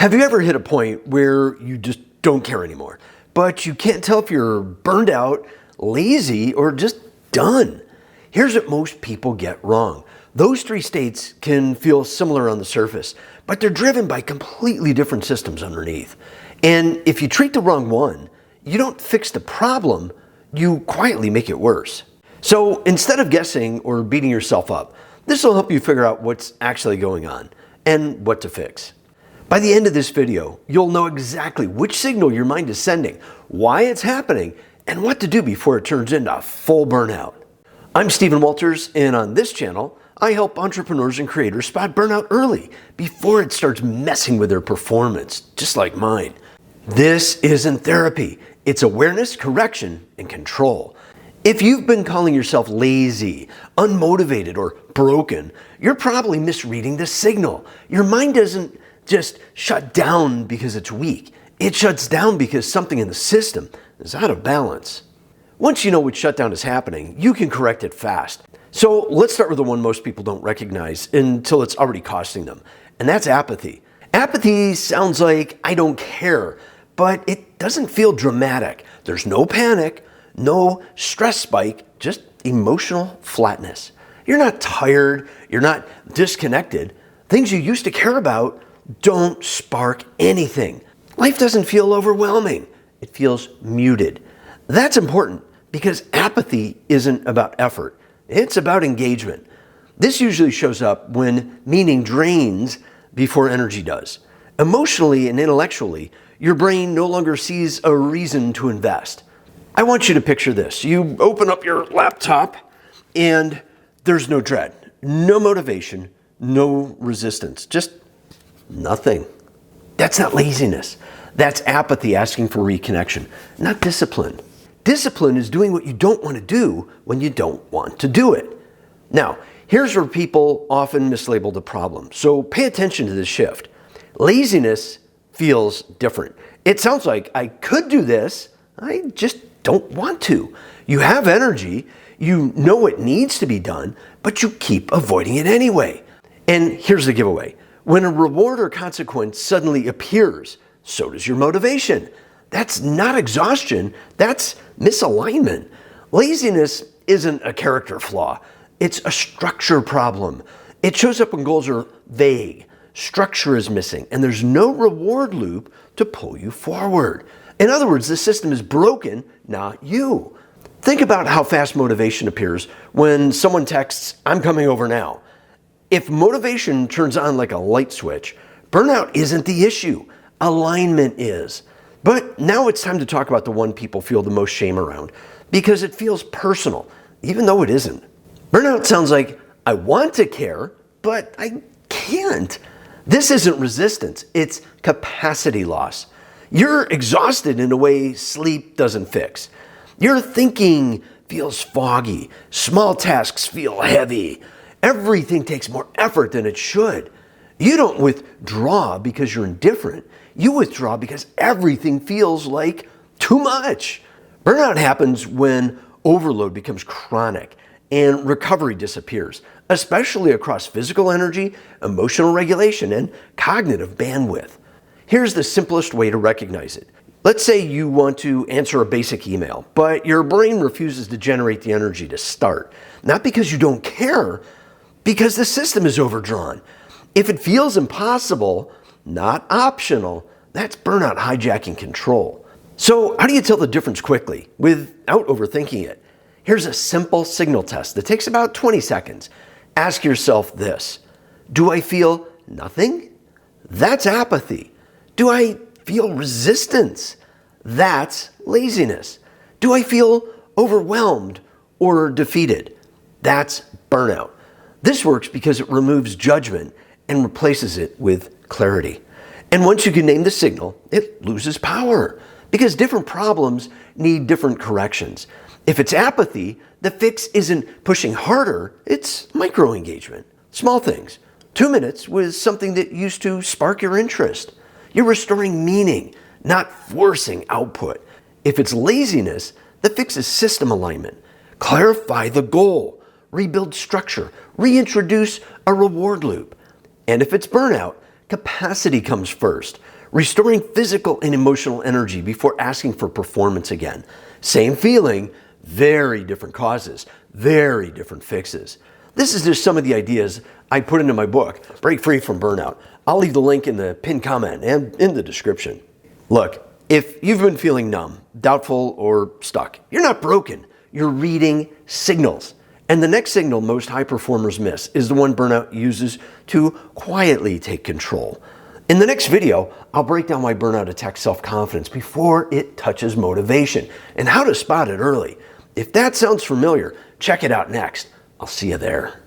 Have you ever hit a point where you just don't care anymore, but you can't tell if you're burned out, lazy, or just done? Here's what most people get wrong. Those three states can feel similar on the surface, but they're driven by completely different systems underneath. And if you treat the wrong one, you don't fix the problem, you quietly make it worse. So instead of guessing or beating yourself up, this will help you figure out what's actually going on and what to fix. By the end of this video, you'll know exactly which signal your mind is sending, why it's happening, and what to do before it turns into full burnout. I'm Stephen Walters, and on this channel, I help entrepreneurs and creators spot burnout early before it starts messing with their performance, just like mine. This isn't therapy. It's awareness, correction, and control. If you've been calling yourself lazy, unmotivated, or broken, you're probably misreading the signal. Your mind doesn't just shut down because it's weak. It shuts down because something in the system is out of balance. Once you know which shutdown is happening, you can correct it fast. So let's start with the one most people don't recognize until it's already costing them, and that's apathy. Apathy sounds like I don't care, but it doesn't feel dramatic. There's no panic, no stress spike, just emotional flatness. You're not tired, you're not disconnected. Things you used to care about don't spark anything. Life doesn't feel overwhelming. It feels muted. That's important because apathy isn't about effort. It's about engagement. This usually shows up when meaning drains before energy does. Emotionally and intellectually, your brain no longer sees a reason to invest. I want you to picture this. You open up your laptop and there's no dread, no motivation, no resistance, just nothing. That's not laziness. That's apathy asking for reconnection, not discipline. Discipline is doing what you don't want to do when you don't want to do it. Now, here's where people often mislabel the problem. So pay attention to this shift. Laziness feels different. It sounds like I could do this, I just don't want to. You have energy, you know it needs to be done, but you keep avoiding it anyway. And here's the giveaway. When a reward or consequence suddenly appears, so does your motivation. That's not exhaustion, that's misalignment. Laziness isn't a character flaw, it's a structure problem. It shows up when goals are vague, structure is missing, and there's no reward loop to pull you forward. In other words, the system is broken, not you. Think about how fast motivation appears when someone texts, "I'm coming over now." If motivation turns on like a light switch, burnout isn't the issue, alignment is. But now it's time to talk about the one people feel the most shame around, because it feels personal, even though it isn't. Burnout sounds like, I want to care, but I can't. This isn't resistance, it's capacity loss. You're exhausted in a way sleep doesn't fix. Your thinking feels foggy, small tasks feel heavy. Everything takes more effort than it should. You don't withdraw because you're indifferent. You withdraw because everything feels like too much. Burnout happens when overload becomes chronic and recovery disappears, especially across physical energy, emotional regulation, and cognitive bandwidth. Here's the simplest way to recognize it. Let's say you want to answer a basic email, but your brain refuses to generate the energy to start. Not because you don't care, because the system is overdrawn. If it feels impossible, not optional, that's burnout hijacking control. So how do you tell the difference quickly without overthinking it? Here's a simple signal test that takes about 20 seconds. Ask yourself this: do I feel nothing? That's apathy. Do I feel resistance? That's laziness. Do I feel overwhelmed or defeated? That's burnout. This works because it removes judgment and replaces it with clarity. And once you can name the signal, it loses power because different problems need different corrections. If it's apathy, the fix isn't pushing harder, it's micro-engagement. Small things. 2 minutes with something that used to spark your interest. You're restoring meaning, not forcing output. If it's laziness, the fix is system alignment. Clarify the goal, rebuild structure, reintroduce a reward loop. And if it's burnout, capacity comes first, restoring physical and emotional energy before asking for performance again. Same feeling, very different causes, very different fixes. This is just some of the ideas I put into my book, Break Free from Burnout. I'll leave the link in the pinned comment and in the description. Look, if you've been feeling numb, doubtful, or stuck, you're not broken. You're reading signals. And the next signal most high performers miss is the one burnout uses to quietly take control. In the next video, I'll break down why burnout attacks self-confidence before it touches motivation and how to spot it early. If that sounds familiar, check it out next. I'll see you there.